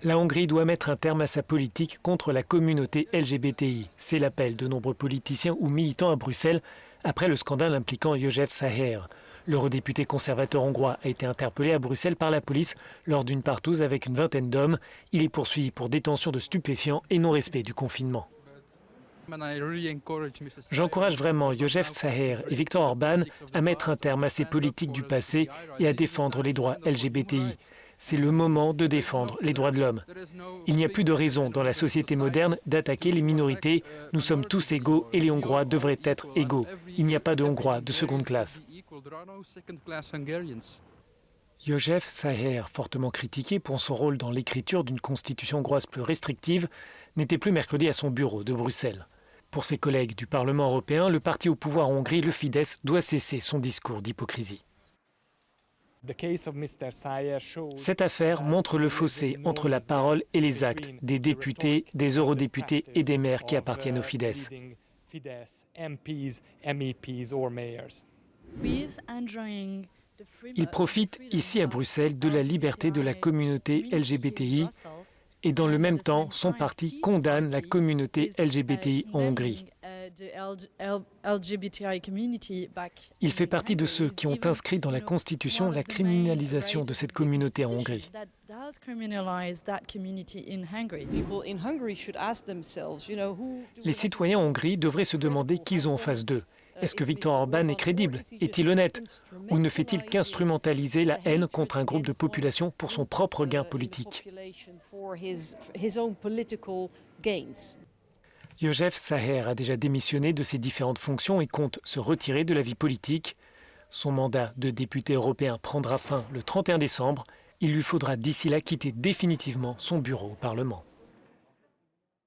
La Hongrie doit mettre un terme à sa politique contre la communauté LGBTI. C'est l'appel de nombreux politiciens ou militants à Bruxelles après le scandale impliquant József Szájer. L'eurodéputé conservateur hongrois a été interpellé à Bruxelles par la police lors d'une partouze avec une vingtaine d'hommes. Il est poursuivi pour détention de stupéfiants et non-respect du confinement. J'encourage vraiment József Szájer et Viktor Orbán à mettre un terme à ces politiques du passé et à défendre les droits LGBTI. C'est le moment de défendre les droits de l'homme. Il n'y a plus de raison dans la société moderne d'attaquer les minorités. Nous sommes tous égaux et les Hongrois devraient être égaux. Il n'y a pas de Hongrois de seconde classe. József Szájer, fortement critiqué pour son rôle dans l'écriture d'une constitution hongroise plus restrictive, n'était plus mercredi à son bureau de Bruxelles. Pour ses collègues du Parlement européen, le parti au pouvoir en Hongrie, le Fidesz, doit cesser son discours d'hypocrisie. Cette affaire montre le fossé entre la parole et les actes des députés, des eurodéputés et des maires qui appartiennent au Fidesz. Ils profitent ici à Bruxelles de la liberté de la communauté LGBTI et dans le même temps, son parti condamne la communauté LGBTI en Hongrie. Il fait partie de ceux qui ont inscrit dans la Constitution la criminalisation de cette communauté en Hongrie. Les citoyens en Hongrie devraient se demander qui ils ont en face d'eux. Est-ce que Viktor Orbán est crédible? Est-il honnête? Ou ne fait-il qu'instrumentaliser la haine contre un groupe de population pour son propre gain politique? József Szájer a déjà démissionné de ses différentes fonctions et compte se retirer de la vie politique. Son mandat de député européen prendra fin le 31 décembre. Il lui faudra d'ici là quitter définitivement son bureau au Parlement.